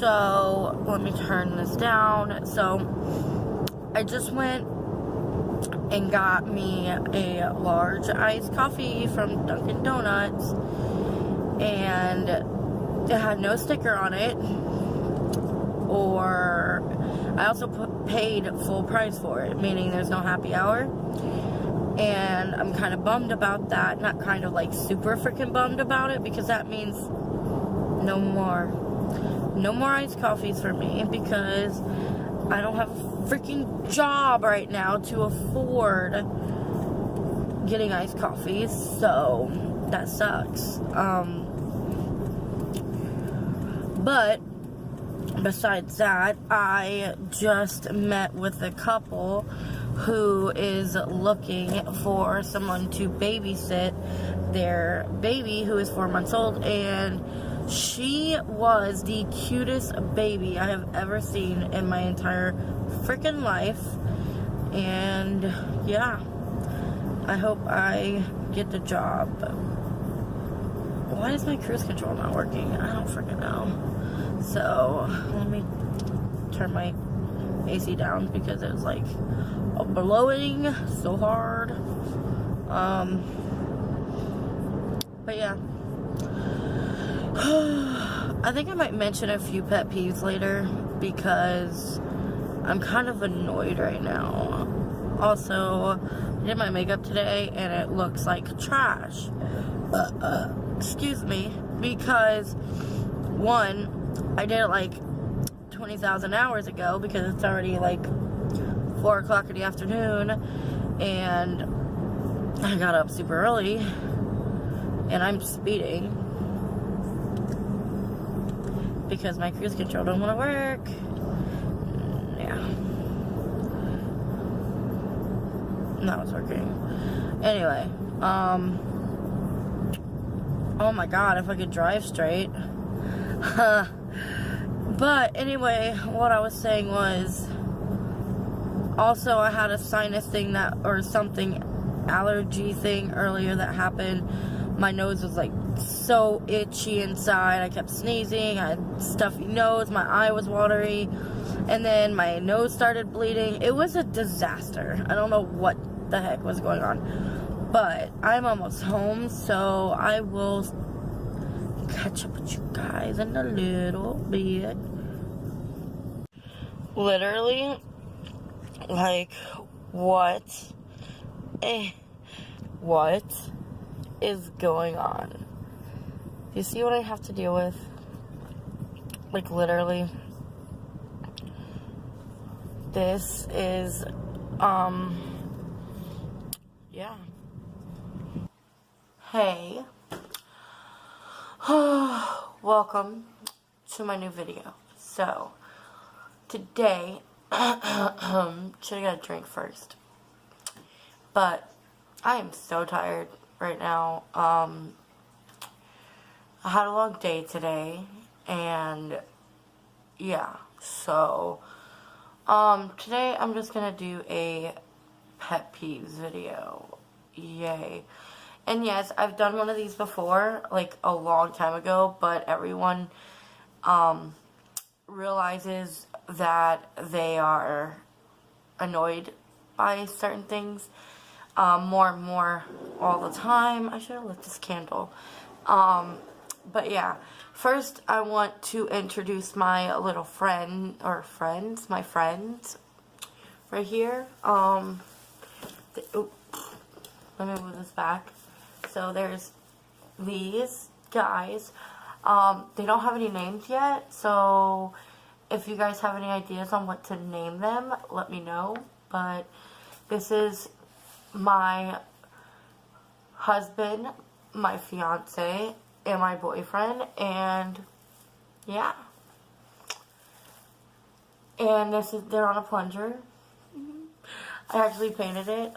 So, let me turn this down. So, I just went and got me a large iced coffee from Dunkin' Donuts, and it had no sticker on it, or I also paid full price for it, meaning there's no happy hour, and I'm kind of bummed about that. Not kind of like super freaking bummed about it, because that means no more iced coffees for me, because I don't have a freaking job right now to afford getting iced coffees, so that sucks. But besides that, I just met with a couple who is looking for someone to babysit their baby who is 4 months old, and she was the cutest baby I have ever seen in my entire freaking life. And yeah, I hope I get the job. Why is my cruise control not working? I don't freaking know. So let me turn my AC down, because it was like blowing so hard. But yeah, I think I might mention a few pet peeves later, because I'm kind of annoyed right now. Also, I did my makeup today and it looks like trash. Excuse me, because one, I did it like 20,000 hours ago, because it's already like 4 o'clock in the afternoon, and I got up super early, and I'm speeding because my cruise control don't want to work. Yeah, now it's working. Anyway, oh my god, if I could drive straight. But anyway, what I was saying was, also I had a sinus thing or something, allergy thing earlier that happened. My nose was like so itchy inside. I kept sneezing. I had stuffy nose. My eye was watery. And then my nose started bleeding. It was a disaster. I don't know what the heck was going on. But I'm almost home, so I will catch up with you guys in a little bit. Literally, like, what is going on? You see what I have to deal with? Like, literally, this is, yeah. Hey, welcome to my new video. So, today, should have got a drink first, but I am so tired right now. I had a long day today, and yeah, so, today I'm just gonna do a pet peeves video. Yay. And yes, I've done one of these before, like a long time ago, but everyone realizes that they are annoyed by certain things more and more all the time. I should have lit this candle. But yeah, first I want to introduce my little friend, or friends, my friends right here. Let me move this back. So there's these guys. They don't have any names yet, so if you guys have any ideas on what to name them, let me know. But this is my husband, my fiance, and my boyfriend, and yeah. And they're on a plunger. I actually painted it.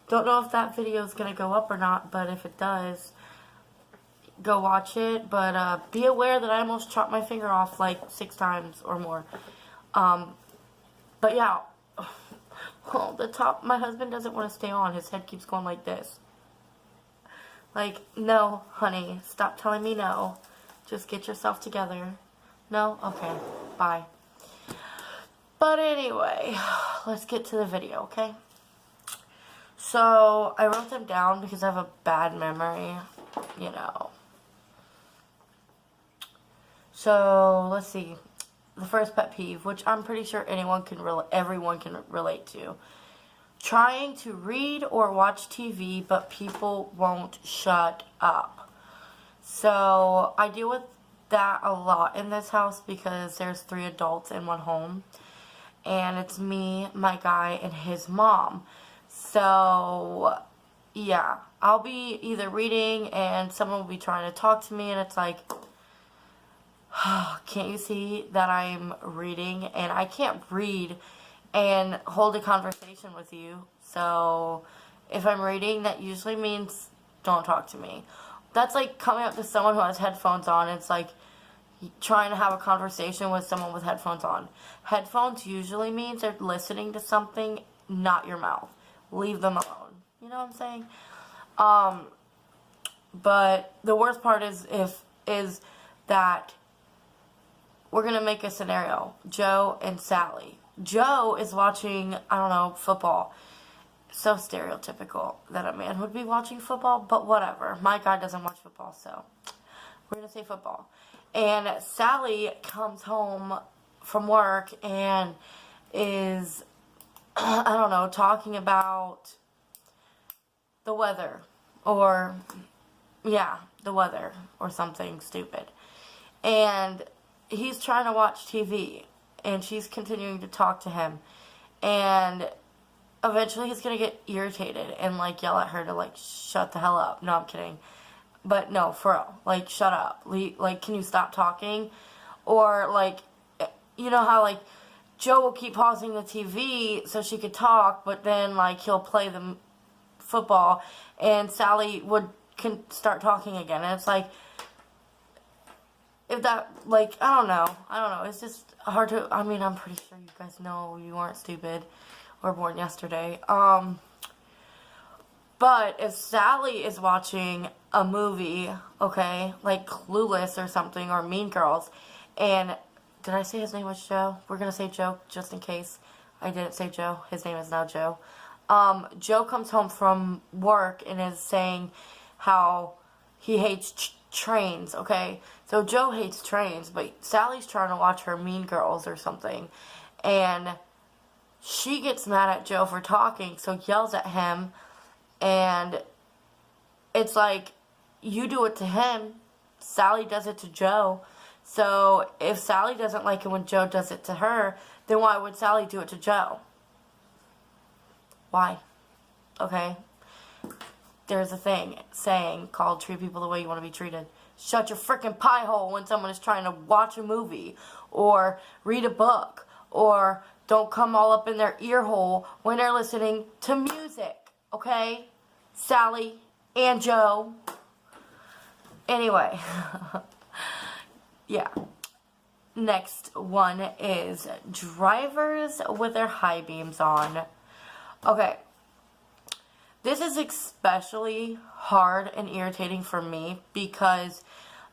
Don't know if that video is going to go up or not, but if it does, go watch it. But be aware that I almost chopped my finger off like 6 times or more. But yeah, oh, the top, my husband doesn't want to stay on. His head keeps going like this. Like, no, honey, stop telling me no. Just get yourself together. No? Okay. Bye. But anyway, let's get to the video, okay? So, I wrote them down because I have a bad memory, you know. So, let's see. The first pet peeve, which I'm pretty sure everyone can relate to. Trying to read or watch TV, but people won't shut up. So, I deal with that a lot in this house because there's 3 adults in one home. And it's me, my guy, and his mom. So, yeah. I'll be either reading and someone will be trying to talk to me and it's like, can't you see that I'm reading? And I can't read and hold a conversation with you. So, if I'm reading, that usually means don't talk to me. That's like coming up to someone who has headphones on. It's like trying to have a conversation with someone with headphones on. Headphones usually means they're listening to something, not your mouth. Leave them alone. You know what I'm saying? But the worst part is that we're going to make a scenario. Joe and Sally. Joe is watching, I don't know, football. So stereotypical that a man would be watching football, but whatever. My guy doesn't watch football, so we're going to say football. And Sally comes home from work and is, I don't know, talking about the weather. Or, yeah, the weather. Or something stupid. And he's trying to watch TV. And she's continuing to talk to him. And eventually he's going to get irritated and, like, yell at her to, like, shut the hell up. No, I'm kidding. But no, for real. Like, shut up. Like, can you stop talking? Or, like, you know how, like, Joe will keep pausing the TV so she could talk, but then, like, he'll play the football, and Sally can start talking again. And it's like, if that, like, I don't know. It's just hard to, I mean, I'm pretty sure you guys know you aren't stupid or born yesterday. But if Sally is watching a movie, okay, like Clueless or something, or Mean Girls, and did I say his name was Joe? We're going to say Joe, just in case I didn't say Joe. His name is now Joe. Joe comes home from work and is saying how he hates trains, okay? So Joe hates trains, but Sally's trying to watch her Mean Girls or something, and she gets mad at Joe for talking, so yells at him, and it's like, you do it to him, Sally does it to Joe. So if Sally doesn't like it when Joe does it to her, then why would Sally do it to Joe? Why? Okay? There's a saying called treat people the way you want to be treated. Shut your freaking pie hole when someone is trying to watch a movie or read a book, or don't come all up in their ear hole when they're listening to music. Okay? Sally and Joe. Anyway. Yeah. Next one is drivers with their high beams on. Okay. This is especially hard and irritating for me because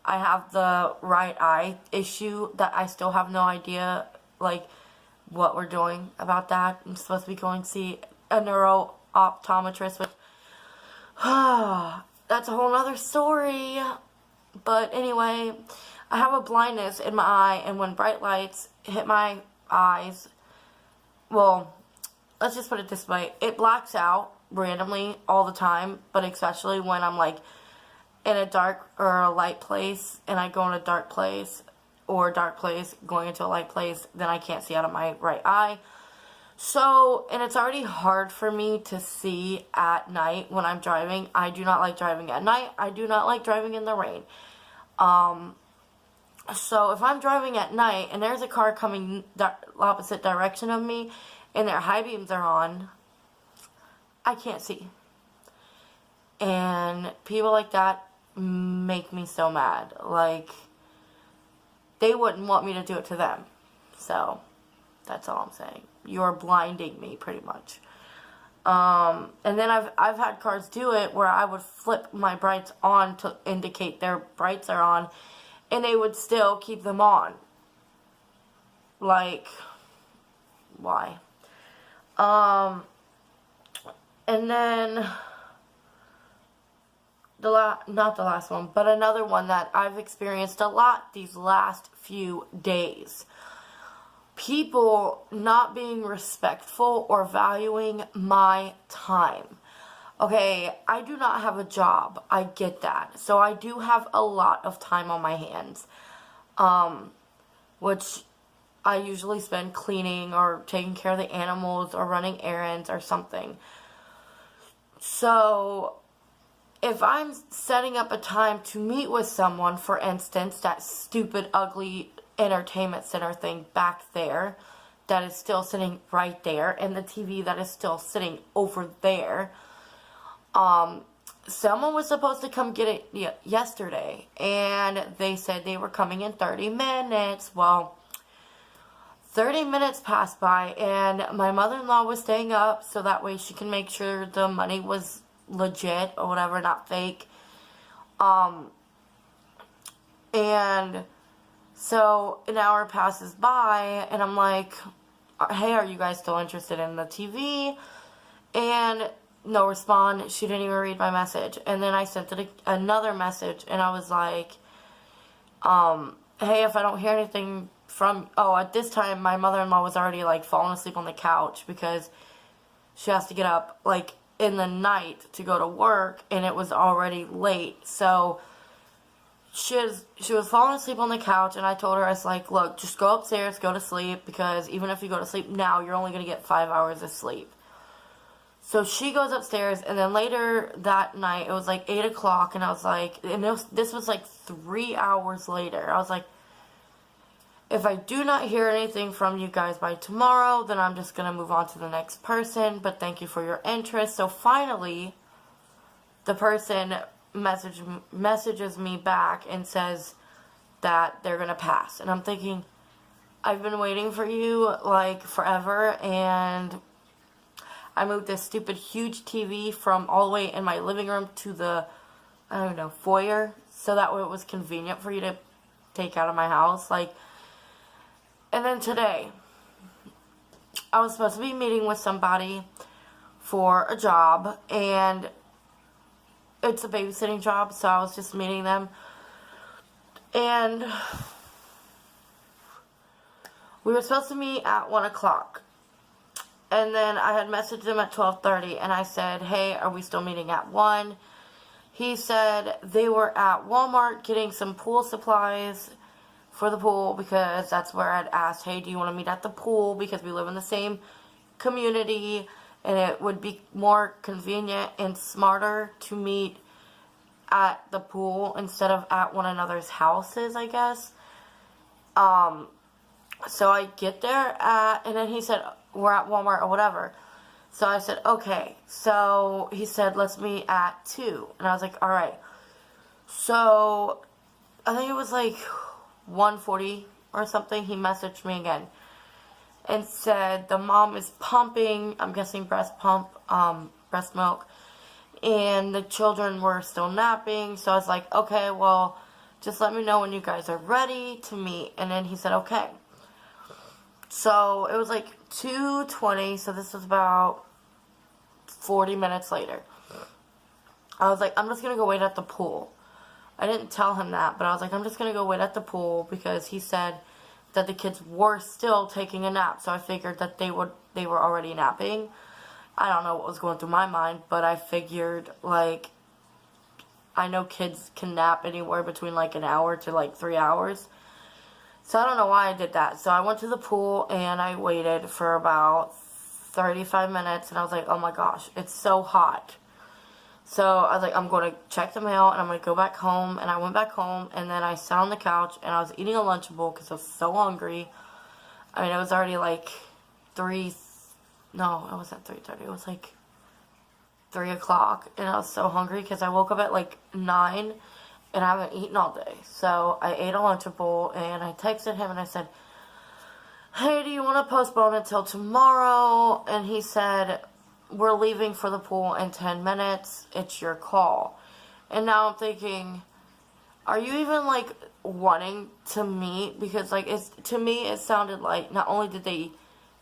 I have the right eye issue that I still have no idea, like, what we're doing about that. I'm supposed to be going to see a neuro-optometrist, which, that's a whole other story. But anyway, I have a blindness in my eye, and when bright lights hit my eyes, well, let's just put it this way, it blacks out randomly all the time, but especially when I'm, like, in a dark or a light place, and I go in a dark place, or a dark place going into a light place, then I can't see out of my right eye. So, and it's already hard for me to see at night when I'm driving. I do not like driving at night. I do not like driving in the rain. So if I'm driving at night and there's a car coming the opposite direction of me and their high beams are on, I can't see. And people like that make me so mad. Like, they wouldn't want me to do it to them. So, that's all I'm saying. You're blinding me, pretty much. And then I've had cars do it where I would flip my brights on to indicate their brights are on, and they would still keep them on. Like, why? And then not the last one, but another one that I've experienced a lot these last few days. People not being respectful or valuing my time. Okay, I do not have a job. I get that. So I do have a lot of time on my hands. Which I usually spend cleaning or taking care of the animals or running errands or something. So if I'm setting up a time to meet with someone, for instance, that stupid, ugly entertainment center thing back there that is still sitting right there, and the TV that is still sitting over there, someone was supposed to come get it yesterday, and they said they were coming in 30 minutes. Well, 30 minutes passed by, and my mother-in-law was staying up so that way she can make sure the money was legit or whatever, not fake. And so an hour passes by, and I'm like, hey, are you guys still interested in the TV? And no response. She didn't even read my message. And then I sent it another message, and I was like, hey, if I don't hear anything from, at this time, my mother-in-law was already, like, falling asleep on the couch because she has to get up, like, in the night to go to work, and it was already late. So she was falling asleep on the couch, and I told her, I was like, look, just go upstairs, go to sleep, because even if you go to sleep now, you're only going to get 5 hours of sleep. So she goes upstairs, and then later that night, it was like 8 o'clock, and I was like, and this was like 3 hours later. I was like, if I do not hear anything from you guys by tomorrow, then I'm just going to move on to the next person, but thank you for your interest. So finally, the person messages me back and says that they're going to pass. And I'm thinking, I've been waiting for you, like, forever, and I moved this stupid huge TV from all the way in my living room to the, I don't know, foyer, so that way it was convenient for you to take out of my house, like. And then today, I was supposed to be meeting with somebody for a job, and it's a babysitting job, so I was just meeting them. And we were supposed to meet at 1 o'clock. And then I had messaged him at 12:30, and I said, hey, are we still meeting at 1? He said they were at Walmart getting some pool supplies for the pool, because that's where I'd asked, hey, do you want to meet at the pool, because we live in the same community, and it would be more convenient and smarter to meet at the pool instead of at one another's houses, I guess. So I get there and then he said, we're at Walmart or whatever. So I said, okay. So he said, let's meet at 2. And I was like, alright. So I think it was like 1:40 or something, he messaged me again and said the mom is pumping, I'm guessing breast milk, and the children were still napping. So I was like, okay, well, just let me know when you guys are ready to meet. And then he said, okay. So it was like 2:20, so this was about 40 minutes later. I was like, I'm just gonna go wait at the pool. I didn't tell him that, but I was like, I'm just going to go wait at the pool, because he said that the kids were still taking a nap. So I figured that they were already napping. I don't know what was going through my mind, but I figured, like, I know kids can nap anywhere between like an hour to like 3 hours. So I don't know why I did that. So I went to the pool and I waited for about 35 minutes, and I was like, oh my gosh, it's so hot. So I was like, I'm going to check the mail, and I'm going to go back home. And I went back home, and then I sat on the couch, and I was eating a Lunchable because I was so hungry. I mean, it was already like it wasn't 3:30. It was like 3 o'clock, and I was so hungry because I woke up at like 9, and I haven't eaten all day. So I ate a Lunchable, and I texted him, and I said, hey, do you want to postpone until tomorrow? And he said, we're leaving for the pool in 10 minutes. It's your call. And now I'm thinking, are you even, like, wanting to meet? Because, like, to me, it sounded like not only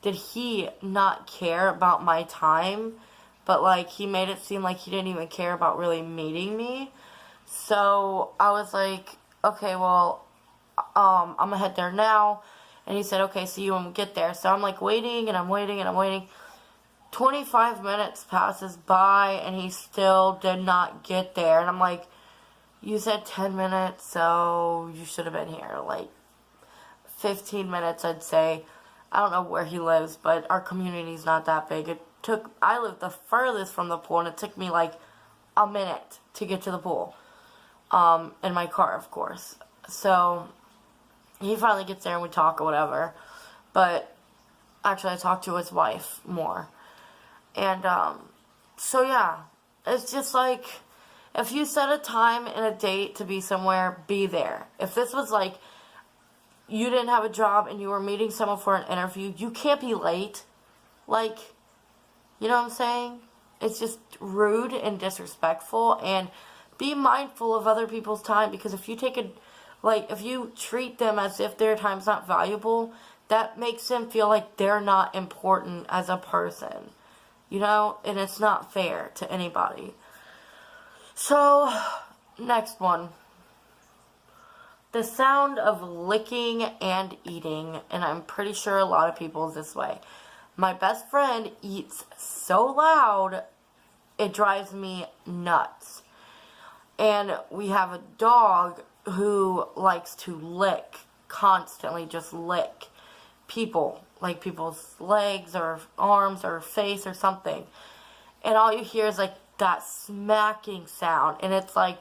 did he not care about my time, but, like, he made it seem like he didn't even care about really meeting me. So I was like, okay, well, I'm gonna head there now. And he said, okay, see you when we get there. So I'm, like, waiting, and I'm waiting, and I'm waiting. 25 minutes passes by, and he still did not get there. And I'm like, you said 10 minutes, so you should have been here. Like, 15 minutes, I'd say. I don't know where he lives, but our community's not that big. I lived the furthest from the pool, and it took me, like, a minute to get to the pool. In my car, of course. So, he finally gets there, and we talk or whatever. But, actually, I talked to his wife more. And, so yeah, it's just like, if you set a time and a date to be somewhere, be there. If this was like, you didn't have a job and you were meeting someone for an interview, you can't be late. Like, you know what I'm saying? It's just rude and disrespectful, and be mindful of other people's time, because if you if you treat them as if their time's not valuable, that makes them feel like they're not important as a person. You know, and it's not fair to anybody. So, next one. The sound of licking and eating, and I'm pretty sure a lot of people is this way. My best friend eats so loud, it drives me nuts. And we have a dog who likes to lick, constantly just lick people. Like people's legs or arms or face or something. And all you hear is like that smacking sound. And it's like,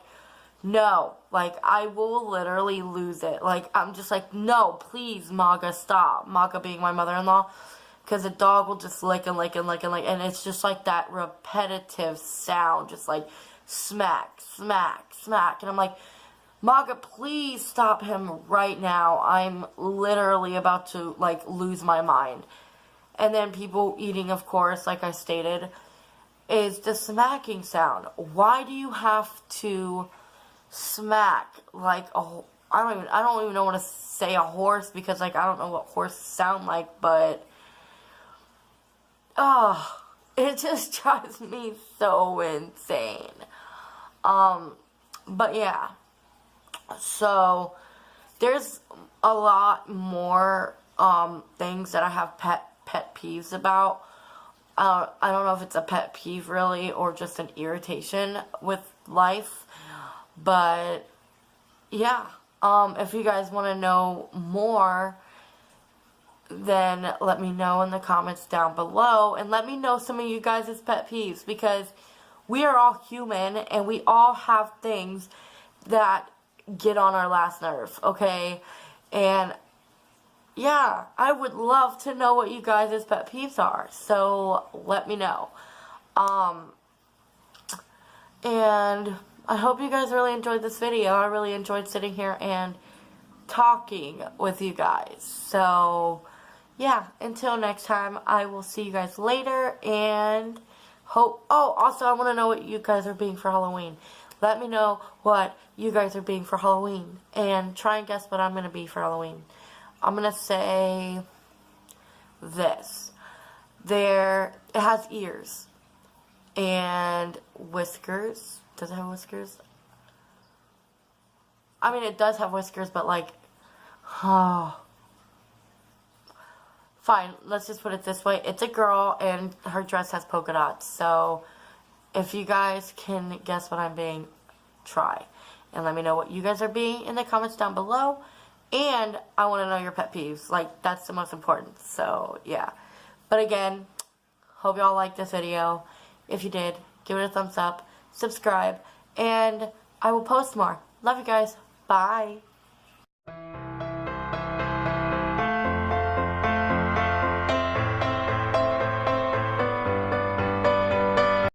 no. Like, I will literally lose it. Like, I'm just like, no, please, Maga, stop. Maga being my mother-in-law. Because the dog will just lick and lick and lick and lick. And it's just like that repetitive sound. Just like smack, smack, smack. And I'm like, Maga, please stop him right now. I'm literally about to, like, lose my mind. And then people eating, of course, like I stated, is the smacking sound. Why do you have to smack like I don't even know what to say, a horse, because, like, I don't know what horses sound like, but it just drives me so insane. But yeah. So, there's a lot more, things that I have pet peeves about. I don't know if it's a pet peeve, really, or just an irritation with life. But, yeah. If you guys want to know more, then let me know in the comments down below. And let me know some of you guys' pet peeves, because we are all human, and we all have things that get on our last nerve, okay? And yeah, I would love to know what you guys' pet peeves are, so let me know. And I hope you guys really enjoyed this video. I really enjoyed sitting here and talking with you guys. So yeah, until next time, I will see you guys later, and also I want to know what you guys are being for Halloween. Let me know what you guys are being for Halloween. And try and guess what I'm going to be for Halloween. I'm going to say this. It has ears. And whiskers. Does it have whiskers? I mean, it does have whiskers, but like, fine, let's just put it this way. It's a girl, and her dress has polka dots. So, if you guys can guess what I'm being, try. And let me know what you guys are being in the comments down below. And I want to know your pet peeves. Like, that's the most important. So, yeah. But again, hope y'all liked this video. If you did, give it a thumbs up, subscribe, and I will post more. Love you guys. Bye.